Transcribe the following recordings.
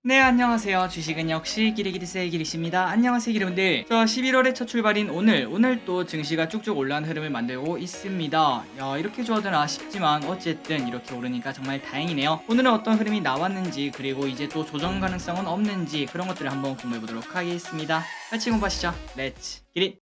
네, 안녕하세요. 주식은 역시 기리기리세의 기리씨입니다. 안녕하세요, 기리분들. 자, 11월의 첫 출발인 오늘 또 증시가 쭉쭉 올라가는 흐름을 만들고 있습니다. 야, 이렇게 좋아하더나 싶지만 어쨌든 이렇게 오르니까 정말 다행이네요. 오늘은 어떤 흐름이 나왔는지, 그리고 이제 또 조정 가능성은 없는지 그런 것들을 한번 공부해 보도록 하겠습니다. 같이 공부하시죠. 렛츠 기릿!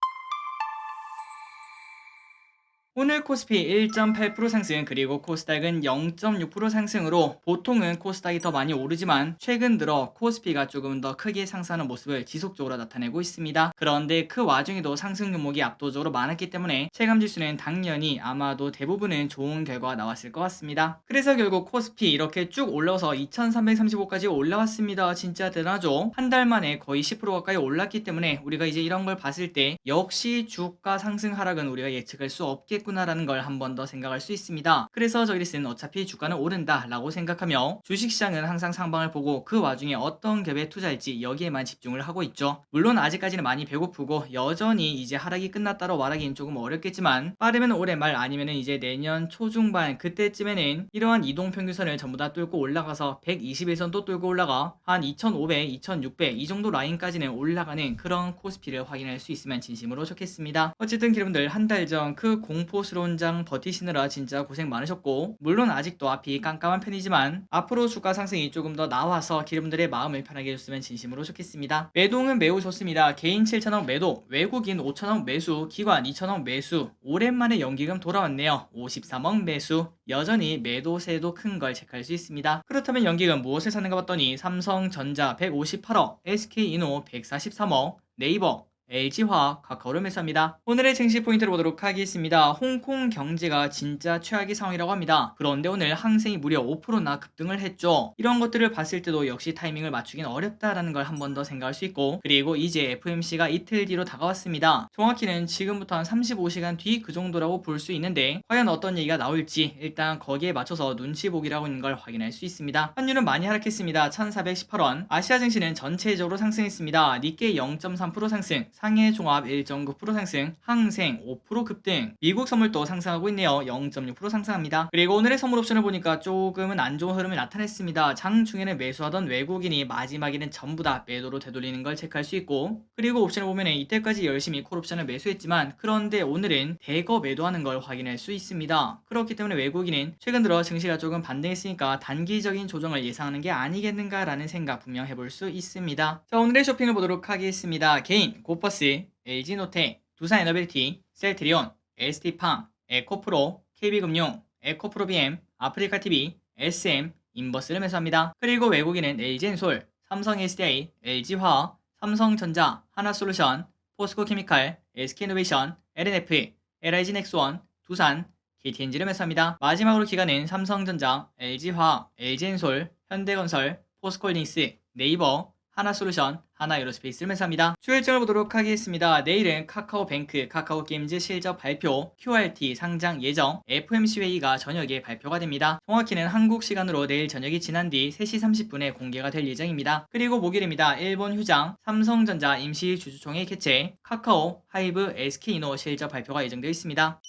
오늘 코스피 1.8% 상승, 그리고 코스닥은 0.6% 상승으로 보통은 코스닥이 더 많이 오르지만 최근 들어 코스피가 조금 더 크게 상승하는 모습을 지속적으로 나타내고 있습니다. 그런데 그 와중에도 상승 종목이 압도적으로 많았기 때문에 체감지수는 당연히 아마도 대부분은 좋은 결과가 나왔을 것 같습니다. 그래서 결국 코스피 이렇게 쭉 올라서 2335까지 올라왔습니다. 진짜 대단하죠? 한 달 만에 거의 10% 가까이 올랐기 때문에 우리가 이제 이런 걸 봤을 때 역시 주가 상승 하락은 우리가 예측할 수 없겠구나 라는 걸 한 번 더 생각할 수 있습니다. 그래서 저기리스는 어차피 주가는 오른다 라고 생각하며 주식시장은 항상 상방을 보고 그 와중에 어떤 갭에 투자할지 여기에만 집중을 하고 있죠. 물론 아직까지는 많이 배고프고 여전히 이제 하락이 끝났다로 말하기는 조금 어렵겠지만 빠르면 올해 말 아니면 이제 내년 초중반 그때쯤에는 이러한 이동평균선을 전부 다 뚫고 올라가서 121선도 뚫고 올라가 한 2500, 2600 이 정도 라인까지는 올라가는 그런 코스피를 확인할 수 있으면 진심으로 좋겠습니다. 어쨌든 여러분들 한 달 전 그 공포스러운 장 버티시느라 진짜 고생 많으셨고, 물론 아직도 앞이 깜깜한 편이지만 앞으로 주가 상승이 조금 더 나와서 기름들의 마음을 편하게 해줬으면 진심으로 좋겠습니다. 매동은 매우 좋습니다. 개인 7천억 매도, 외국인 5천억 매수, 기관 2천억 매수, 오랜만에 연기금 돌아왔네요. 53억 매수, 여전히 매도세도 큰 걸 체크할 수 있습니다. 그렇다면 연기금 무엇을 사는가 봤더니 삼성전자 158억, SK이노 143억, 네이버, LG화학, 카카오를 매수합니다. 오늘의 증시 포인트를 보도록 하겠습니다. 홍콩 경제가 진짜 최악의 상황이라고 합니다. 그런데 오늘 항생이 무려 5%나 급등을 했죠. 이런 것들을 봤을 때도 역시 타이밍을 맞추긴 어렵다라는 걸 한 번 더 생각할 수 있고, 그리고 이제 FOMC가 이틀 뒤로 다가왔습니다. 정확히는 지금부터 한 35시간 뒤 그 정도라고 볼 수 있는데 과연 어떤 얘기가 나올지 일단 거기에 맞춰서 눈치 보기라고 있는 걸 확인할 수 있습니다. 환율은 많이 하락했습니다. 1418원. 아시아 증시는 전체적으로 상승했습니다. 니케이 0.3% 상승, 상해 종합 1.9% 상승, 항생 5% 급등, 미국 선물도 상승하고 있네요. 0.6% 상승합니다. 그리고 오늘의 선물 옵션을 보니까 조금은 안 좋은 흐름을 나타냈습니다. 장중에는 매수하던 외국인이 마지막에는 전부 다 매도로 되돌리는 걸 체크할 수 있고, 그리고 옵션을 보면 이때까지 열심히 콜 옵션을 매수했지만 그런데 오늘은 대거 매도하는 걸 확인할 수 있습니다. 그렇기 때문에 외국인은 최근 들어 증시가 조금 반등했으니까 단기적인 조정을 예상하는 게 아니겠는가라는 생각 분명 해볼 수 있습니다. 자, 오늘의 쇼핑을 보도록 하겠습니다. 개인 고퍼스, LG노텍, 두산에너빌티, 셀트리온, ST팜, 에코프로, KB금융, 에코프로비엠, 아프리카TV, SM, 인버스를 매수합니다. 그리고 외국인은 LG엔솔, 삼성SDI, LG화학, 삼성전자, 하나솔루션, 포스코케미칼, SK이노베이션, LNF, LIG넥스원, 두산, KTNG를 매수합니다. 마지막으로 기관은 삼성전자, LG화학, LG엔솔, 현대건설, 포스코홀딩스, 네이버, 하나솔루션, 하나에어로스페이스를 매수합니다. 주 일정을 보도록 하겠습니다. 내일은 카카오뱅크, 카카오게임즈 실적 발표, QRT 상장 예정, FOMC 회의가 저녁에 발표가 됩니다. 정확히는 한국 시간으로 내일 저녁이 지난 뒤 3시 30분에 공개가 될 예정입니다. 그리고 목요일입니다. 일본 휴장, 삼성전자 임시 주주총회 개최, 카카오, 하이브, SK이노 실적 발표가 예정되어 있습니다.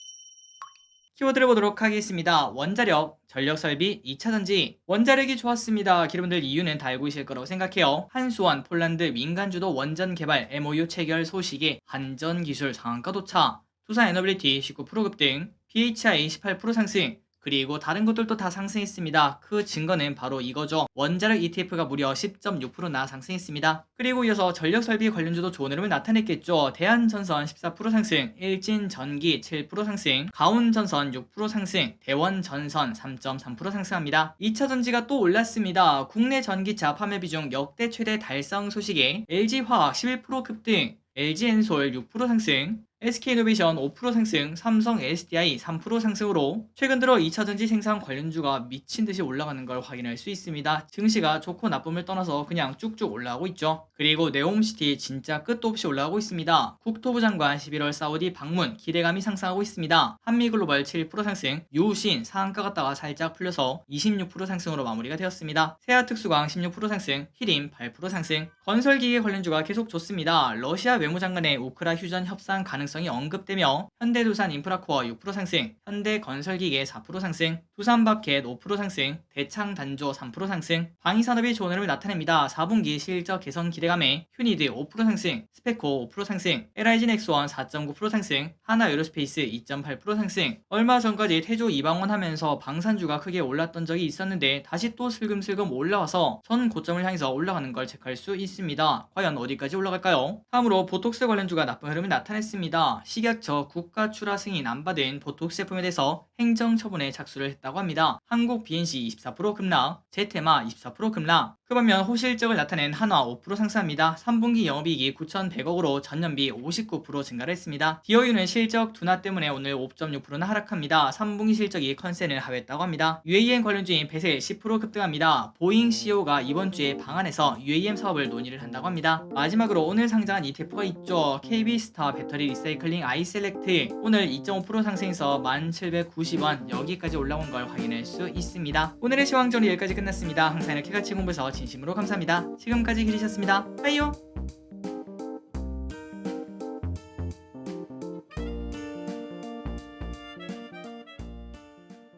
키워드를 보도록 하겠습니다. 원자력, 전력설비, 2차전지. 원자력이 좋았습니다. 여러분들 이유는 다 알고 계실 거라고 생각해요. 한수원, 폴란드 민간주도 원전 개발 MOU 체결 소식에 한전기술 상한가 도착, 두산에너빌리티 19% 급등, BHI 18% 상승, 그리고 다른 것들도 다 상승했습니다. 그 증거는 바로 이거죠. 원자력 ETF가 무려 10.6%나 상승했습니다. 그리고 이어서 전력설비 관련주도 좋은 흐름을 나타냈겠죠. 대한전선 14% 상승, 일진전기 7% 상승, 가온전선 6% 상승, 대원전선 3.3% 상승합니다. 2차전지가 또 올랐습니다. 국내 전기차 판매 비중 역대 최대 달성 소식에 LG화학 11% 급등, LG엔솔 6% 상승, SK이노베이션 5% 상승, 삼성 SDI 3% 상승으로 최근 들어 2차전지 생산 관련주가 미친듯이 올라가는 걸 확인할 수 있습니다. 증시가 좋고 나쁨을 떠나서 그냥 쭉쭉 올라가고 있죠. 그리고 네옴시티 진짜 끝도 없이 올라가고 있습니다. 국토부 장관 11월 사우디 방문 기대감이 상승하고 있습니다. 한미글로벌 7% 상승, 유신 상한가 갔다가 살짝 풀려서 26% 상승으로 마무리가 되었습니다. 세아특수광 16% 상승, 히림 8% 상승, 건설기계 관련주가 계속 좋습니다. 러시아 외무장관의 우크라 휴전 협상 가능성 가능성이 언급되며 현대두산 인프라코어 6% 상승, 현대건설기계 4% 상승, 두산바켓 5% 상승, 대창단조 3% 상승, 방위산업이 좋은 흐름을 나타냅니다. 4분기 실적 개선 기대감에 휴니드 5% 상승, 스페코 5% 상승, LIG 넥스원 4.9% 상승, 하나에어로스페이스 2.8% 상승. 얼마 전까지 태조 이방원하면서 방산주가 크게 올랐던 적이 있었는데 다시 또 슬금슬금 올라와서 전 고점을 향해서 올라가는 걸 체크할 수 있습니다. 과연 어디까지 올라갈까요? 다음으로 보톡스 관련주가 나쁜 흐름을 나타냈습니다. 식약처 국가 출하 승인 안 받은 보톡스 제품에 대해서 행정처분에 착수를 했다고 합니다. 한국 BNC 24% 급락, 제테마 24% 급락. 그 반면 호실적을 나타낸 한화 5% 상승합니다. 3분기 영업이익이 9,100억으로 전년비 59% 증가를 했습니다. 디어유는 실적 둔화 때문에 오늘 5.6%는 하락합니다. 3분기 실적이 컨센을 하회했다고 합니다. UAM 관련주인 베셀 10% 급등합니다. 보잉 CEO가 이번 주에 방한해서 UAM 사업을 논의를 한다고 합니다. 마지막으로 오늘 상장한 ETF가 있죠. KB스타 배터리 리사이클링 아이셀렉트 오늘 2.5% 상승해서 1,790원 여기까지 올라온 걸 확인할 수 있습니다. 오늘의 시황 정리 여기까지 끝났습니다. 항상 이렇게 같이 공부해서 진심으로 감사합니다. 지금까지 기리셨습니다. 빠이요.